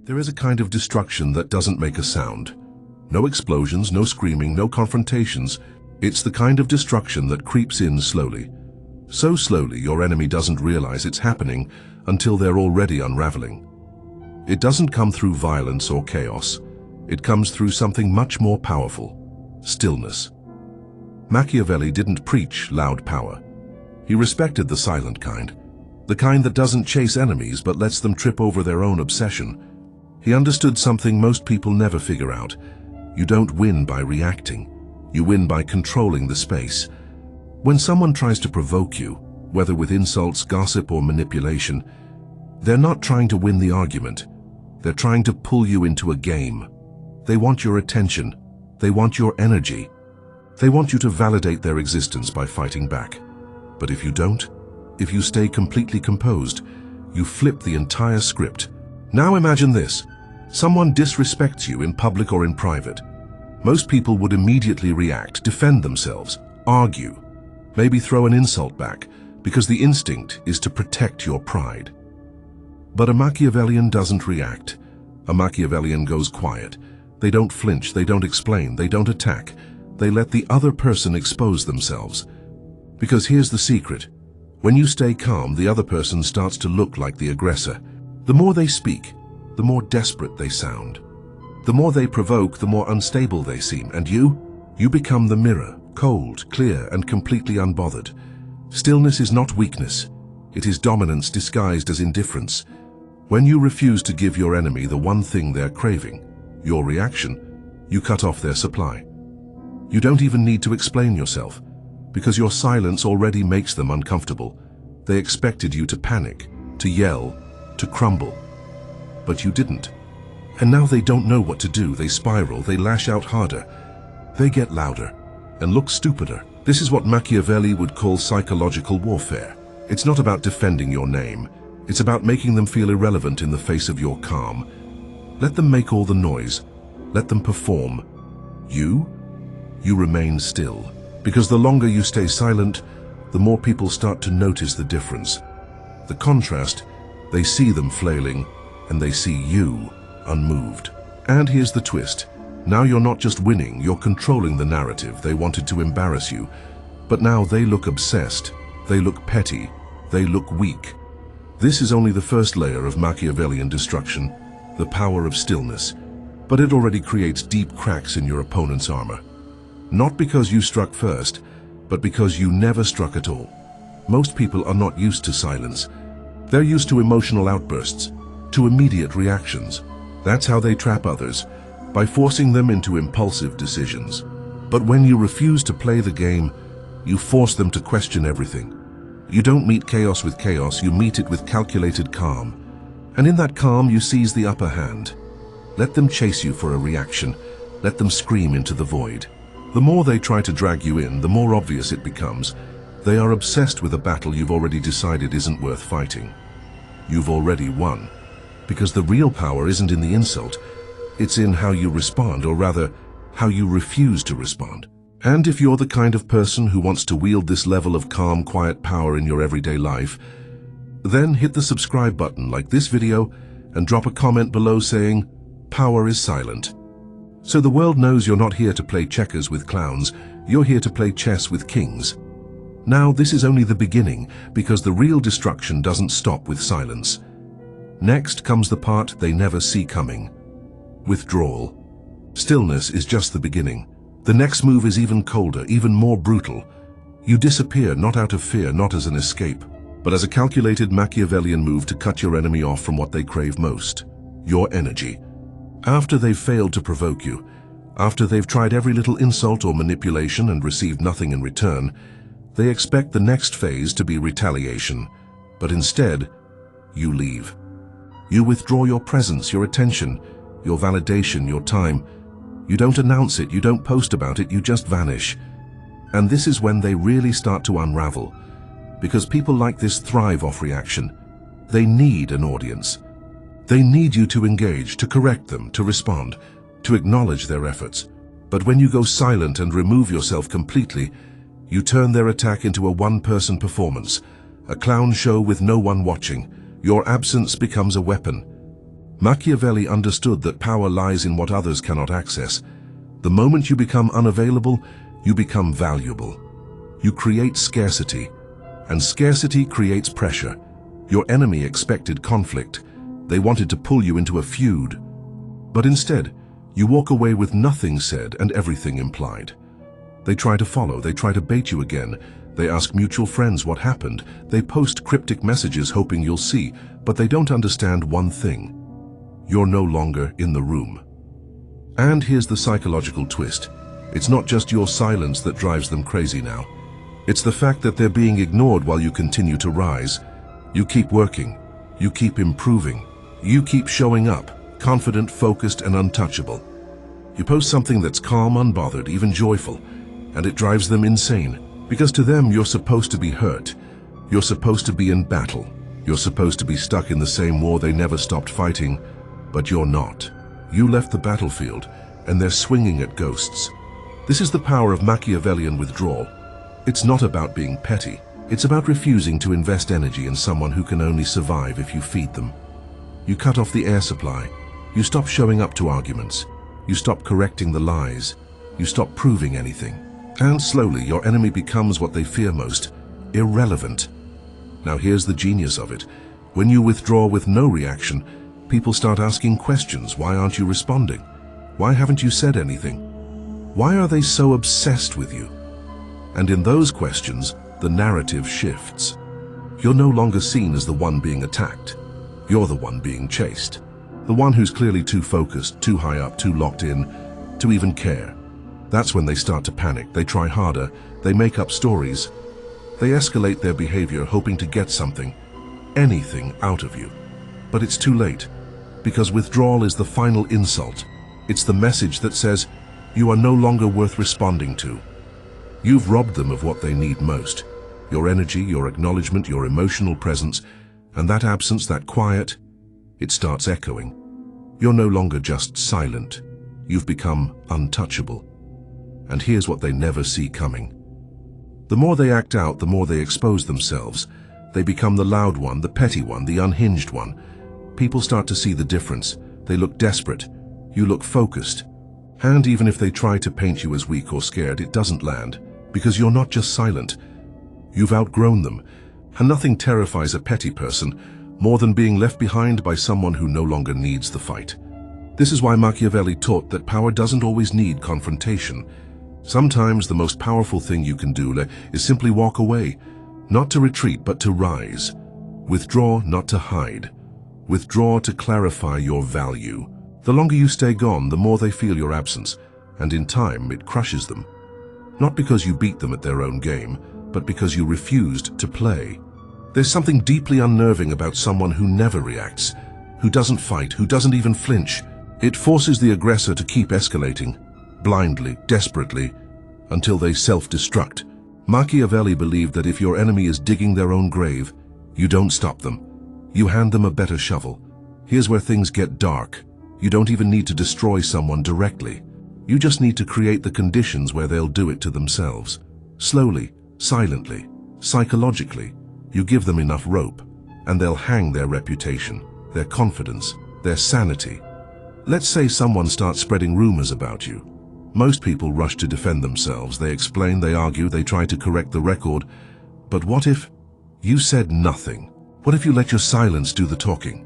There is a kind of destruction that doesn't make a sound. No explosions, no screaming, no confrontations. It's the kind of destruction that creeps in slowly. So slowly your enemy doesn't realize it's happening until they're already unraveling. It doesn't come through violence or chaos. It comes through something much more powerful: stillness. Machiavelli didn't preach loud power. He respected the silent kind, the kind that doesn't chase enemies but lets them trip over their own obsession. He understood something most people never figure out. You don't win by reacting. You win by controlling the space. When someone tries to provoke you, whether with insults, gossip, or manipulation, they're not trying to win the argument. They're trying to pull you into a game. They want your attention. They want your energy. They want you to validate their existence by fighting back. But if you don't, if you stay completely composed, you flip the entire script. Now imagine this. Someone disrespects you in public or in private. Most people would immediately react, defend themselves, argue, maybe throw an insult back, because the instinct is to protect your pride. But a Machiavellian doesn't react. A Machiavellian goes quiet. They don't flinch, they don't explain, they don't attack. They let the other person expose themselves. Because here's the secret. When you stay calm, the other person starts to look like the aggressor. The more they speak, the more desperate they sound. The more they provoke, the more unstable they seem. And you become the mirror, cold, clear, and completely unbothered. Stillness is not weakness. It is dominance disguised as indifference. When you refuse to give your enemy the one thing they're craving, your reaction, you cut off their supply. You don't even need to explain yourself, because your silence already makes them uncomfortable. They expected you to panic, to yell, to crumble. But you didn't. And now they don't know what to do. They spiral, they lash out harder. They get louder and look stupider. This is what Machiavelli would call psychological warfare. It's not about defending your name. It's about making them feel irrelevant in the face of your calm. Let them make all the noise. Let them perform. You remain still. Because the longer you stay silent, the more people start to notice the difference. The contrast, they see them flailing, and they see you unmoved. And here's the twist. Now you're not just winning, you're controlling the narrative. They wanted to embarrass you, but now they look obsessed, they look petty, they look weak. This is only the first layer of Machiavellian destruction, the power of stillness, but it already creates deep cracks in your opponent's armor. Not because you struck first, but because you never struck at all. Most people are not used to silence. They're used to emotional outbursts, to immediate reactions. That's how they trap others, by forcing them into impulsive decisions. But when you refuse to play the game, you force them to question everything. You don't meet chaos with chaos, you meet it with calculated calm. And in that calm, you seize the upper hand. Let them chase you for a reaction. Let them scream into the void. The more they try to drag you in, the more obvious it becomes. They are obsessed with a battle you've already decided isn't worth fighting. You've already won. Because the real power isn't in the insult, it's in how you respond, or rather, how you refuse to respond. And if you're the kind of person who wants to wield this level of calm, quiet power in your everyday life, then hit the subscribe button like this video and drop a comment below saying, "Power is silent." So the world knows you're not here to play checkers with clowns, you're here to play chess with kings. Now this is only the beginning, because the real destruction doesn't stop with silence. Next comes the part they never see coming: withdrawal. Stillness is just the beginning. The next move is even colder, even more brutal. You disappear, not out of fear, not as an escape, but as a calculated Machiavellian move to cut your enemy off from what they crave most: your energy. After they've failed to provoke you, after they've tried every little insult or manipulation and received nothing in return, they expect the next phase to be retaliation. But instead, you leave. You withdraw your presence, your attention, your validation, your time. You don't announce it, you don't post about it, you just vanish. And this is when they really start to unravel. Because people like this thrive off reaction. They need an audience. They need you to engage, to correct them, to respond, to acknowledge their efforts. But when you go silent and remove yourself completely, you turn their attack into a one-person performance, a clown show with no one watching. Your absence becomes a weapon. Machiavelli understood that power lies in what others cannot access. The moment you become unavailable, you become valuable. You create scarcity, and scarcity creates pressure. Your enemy expected conflict. They wanted to pull you into a feud. But instead, you walk away with nothing said and everything implied. They try to follow, they try to bait you again. They ask mutual friends what happened. They post cryptic messages hoping you'll see, but they don't understand one thing. You're no longer in the room. And here's the psychological twist. It's not just your silence that drives them crazy now. It's the fact that they're being ignored while you continue to rise. You keep working. You keep improving. You keep showing up, confident, focused, and untouchable. You post something that's calm, unbothered, even joyful, and it drives them insane. Because to them, you're supposed to be hurt. You're supposed to be in battle. You're supposed to be stuck in the same war they never stopped fighting. But you're not. You left the battlefield, and they're swinging at ghosts. This is the power of Machiavellian withdrawal. It's not about being petty. It's about refusing to invest energy in someone who can only survive if you feed them. You cut off the air supply. You stop showing up to arguments. You stop correcting the lies. You stop proving anything. And slowly, your enemy becomes what they fear most: irrelevant. Now here's the genius of it. When you withdraw with no reaction, people start asking questions. Why aren't you responding? Why haven't you said anything? Why are they so obsessed with you? And in those questions, the narrative shifts. You're no longer seen as the one being attacked. You're the one being chased. The one who's clearly too focused, too high up, too locked in, to even care. That's when they start to panic. They try harder. They make up stories. They escalate their behavior, hoping to get something, anything out of you. But it's too late, because withdrawal is the final insult. It's the message that says, you are no longer worth responding to. You've robbed them of what they need most: your energy, your acknowledgement, your emotional presence, and that absence, that quiet, it starts echoing. You're no longer just silent. You've become untouchable. And here's what they never see coming. The more they act out, the more they expose themselves. They become the loud one, the petty one, the unhinged one. People start to see the difference. They look desperate. You look focused. And even if they try to paint you as weak or scared, it doesn't land, because you're not just silent. You've outgrown them. And nothing terrifies a petty person more than being left behind by someone who no longer needs the fight. This is why Machiavelli taught that power doesn't always need confrontation. Sometimes the most powerful thing you can do is simply walk away, not to retreat, but to rise. Withdraw, not to hide. Withdraw to clarify your value. The longer you stay gone, the more they feel your absence, and in time it crushes them. Not because you beat them at their own game, but because you refused to play. There's something deeply unnerving about someone who never reacts, who doesn't fight, who doesn't even flinch. It forces the aggressor to keep escalating, blindly, desperately, until they self-destruct. Machiavelli believed that if your enemy is digging their own grave, you don't stop them. You hand them a better shovel. Here's where things get dark. You don't even need to destroy someone directly. You just need to create the conditions where they'll do it to themselves. Slowly, silently, psychologically, you give them enough rope, and they'll hang their reputation, their confidence, their sanity. Let's say someone starts spreading rumors about you. Most people rush to defend themselves. They explain, they argue, they try to correct the record. But what if you said nothing? What if you let your silence do the talking?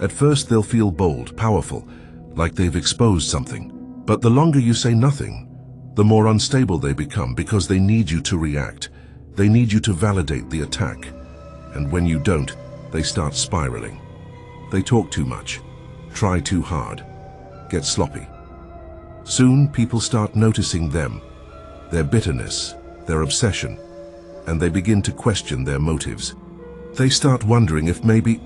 At first they'll feel bold, powerful, like they've exposed something. But the longer you say nothing, the more unstable they become, because they need you to react. They need you to validate the attack. And when you don't, they start spiraling. They talk too much, try too hard, get sloppy. Soon people start noticing them, their bitterness, their obsession, and they begin to question their motives. They start wondering if maybe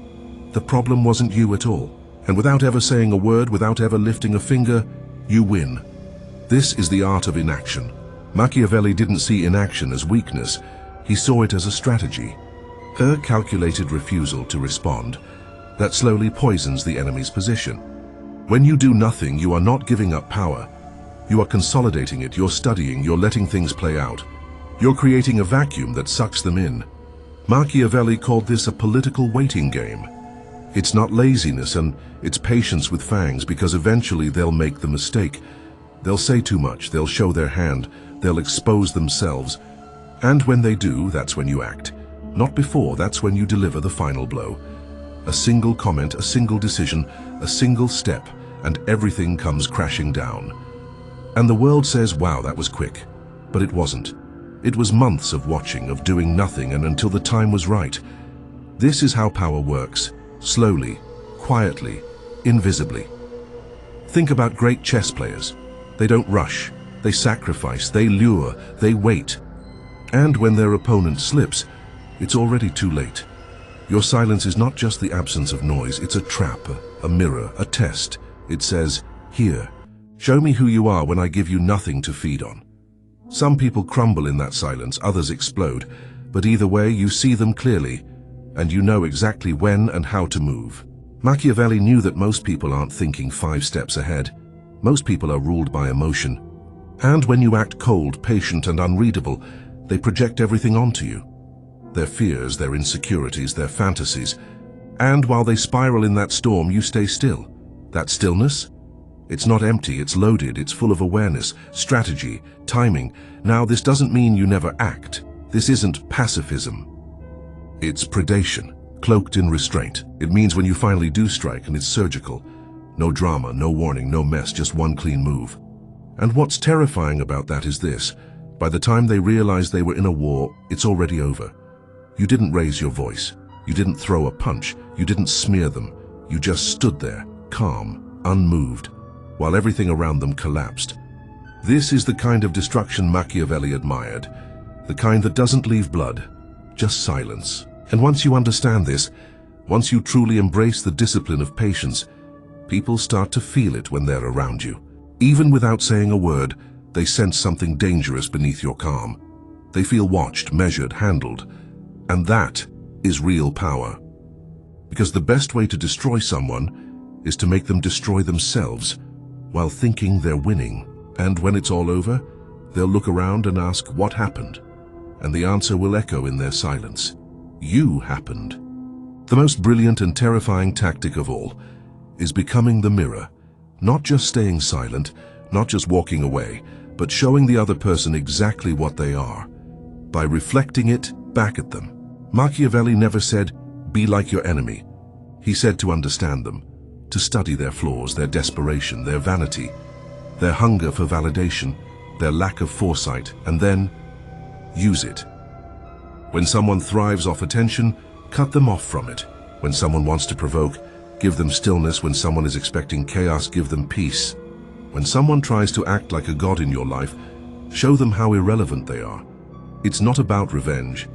the problem wasn't you at all. And without ever saying a word, without ever lifting a finger, you win. This is the art of inaction. Machiavelli didn't see inaction as weakness. He saw it as a strategy. A calculated refusal to respond that slowly poisons the enemy's position. When you do nothing, you are not giving up power. You are consolidating it, you're studying, you're letting things play out. You're creating a vacuum that sucks them in. Machiavelli called this a political waiting game. It's not laziness, and it's patience with fangs, because eventually they'll make the mistake. They'll say too much, they'll show their hand, they'll expose themselves. And when they do, that's when you act. Not before, that's when you deliver the final blow. A single comment, a single decision, a single step, and everything comes crashing down. And the world says, wow, that was quick. But it wasn't. It was months of watching, of doing nothing, and until the time was right. This is how power works. Slowly, quietly, invisibly. Think about great chess players. They don't rush, they sacrifice, they lure, they wait. And when their opponent slips, it's already too late. Your silence is not just the absence of noise, it's a trap, a mirror, a test. It says, here, show me who you are when I give you nothing to feed on. Some people crumble in that silence, others explode, but either way you see them clearly, and you know exactly when and how to move. Machiavelli knew that most people aren't thinking 5 steps ahead. Most people are ruled by emotion. And when you act cold, patient, and unreadable, they project everything onto you. Their fears, their insecurities, their fantasies. And while they spiral in that storm, you stay still. That stillness? It's not empty, it's loaded, it's full of awareness, strategy, timing. Now, this doesn't mean you never act. This isn't pacifism. It's predation, cloaked in restraint. It means when you finally do strike, and it's surgical. No drama, no warning, no mess, just one clean move. And what's terrifying about that is this. By the time they realize they were in a war, it's already over. You didn't raise your voice. You didn't throw a punch. You didn't smear them. You just stood there, calm, unmoved, while everything around them collapsed. This is the kind of destruction Machiavelli admired. The kind that doesn't leave blood, just silence. And once you understand this, once you truly embrace the discipline of patience, people start to feel it when they're around you. Even without saying a word, they sense something dangerous beneath your calm. They feel watched, measured, handled. And that is real power. Because the best way to destroy someone is to make them destroy themselves while thinking they're winning. And when it's all over, they'll look around and ask, what happened? And the answer will echo in their silence. You happened. The most brilliant and terrifying tactic of all is becoming the mirror. Not just staying silent, not just walking away, but showing the other person exactly what they are, by reflecting it back at them. Machiavelli never said, be like your enemy. He said to understand them, to study their flaws, their desperation, their vanity, their hunger for validation, their lack of foresight, and then use it. When someone thrives off attention, cut them off from it. When someone wants to provoke, give them stillness. When someone is expecting chaos, give them peace. When someone tries to act like a god in your life, show them how irrelevant they are. It's not about revenge.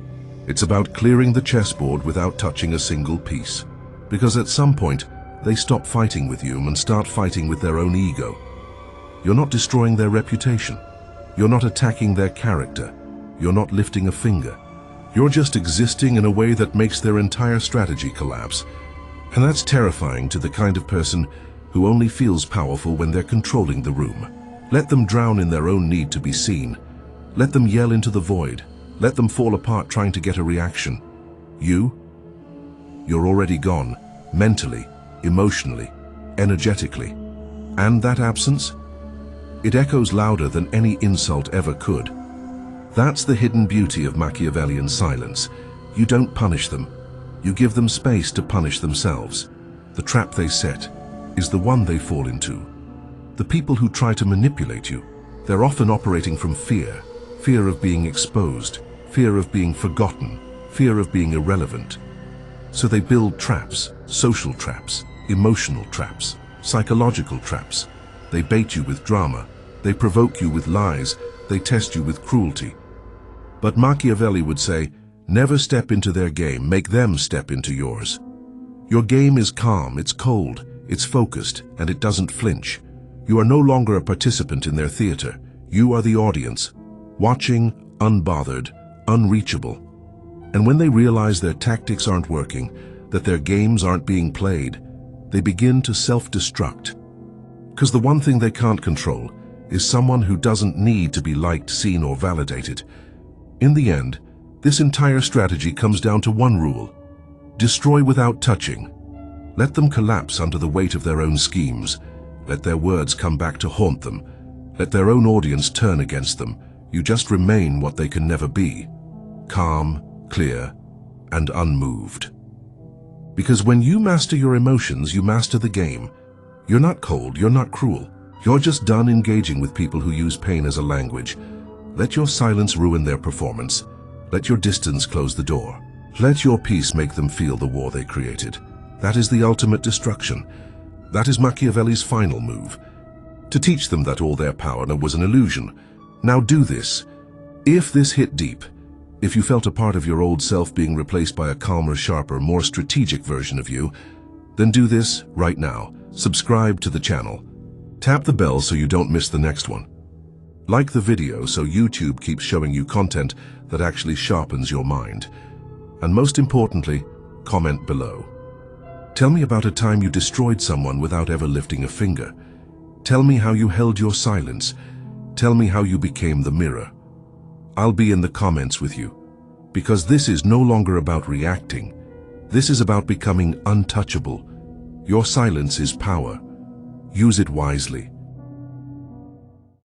It's about clearing the chessboard without touching a single piece. Because at some point, they stop fighting with you and start fighting with their own ego. You're not destroying their reputation. You're not attacking their character. You're not lifting a finger. You're just existing in a way that makes their entire strategy collapse. And that's terrifying to the kind of person who only feels powerful when they're controlling the room. Let them drown in their own need to be seen. Let them yell into the void. Let them fall apart trying to get a reaction. You're already gone, mentally, emotionally, energetically. And that absence? It echoes louder than any insult ever could. That's the hidden beauty of Machiavellian silence. You don't punish them. You give them space to punish themselves. The trap they set is the one they fall into. The people who try to manipulate you, they're often operating from fear. Fear of being exposed, fear of being forgotten, fear of being irrelevant. So they build traps, social traps, emotional traps, psychological traps. They bait you with drama, they provoke you with lies, they test you with cruelty. But Machiavelli would say, never step into their game, make them step into yours. Your game is calm, it's cold, it's focused, and it doesn't flinch. You are no longer a participant in their theater. You are the audience, watching, unbothered, unreachable. And when they realize their tactics aren't working, that their games aren't being played, they begin to self-destruct. Because the one thing they can't control is someone who doesn't need to be liked, seen, or validated. In the end, this entire strategy comes down to one rule: destroy without touching. Let them collapse under the weight of their own schemes. Let their words come back to haunt them. Let their own audience turn against them. You just remain what they can never be: calm, clear, and unmoved. Because when you master your emotions, you master the game. You're not cold, you're not cruel. You're just done engaging with people who use pain as a language. Let your silence ruin their performance. Let your distance close the door. Let your peace make them feel the war they created. That is the ultimate destruction. That is Machiavelli's final move. To teach them that all their power was an illusion. Now do this. If this hit deep, if you felt a part of your old self being replaced by a calmer, sharper, more strategic version of you, then do this right now. Subscribe to the channel. Tap the bell so you don't miss the next one. Like the video so YouTube keeps showing you content that actually sharpens your mind. And most importantly, comment below. Tell me about a time you destroyed someone without ever lifting a finger. Tell me how you held your silence. Tell me how you became the mirror. I'll be in the comments with you. Because this is no longer about reacting. This is about becoming untouchable. Your silence is power. Use it wisely.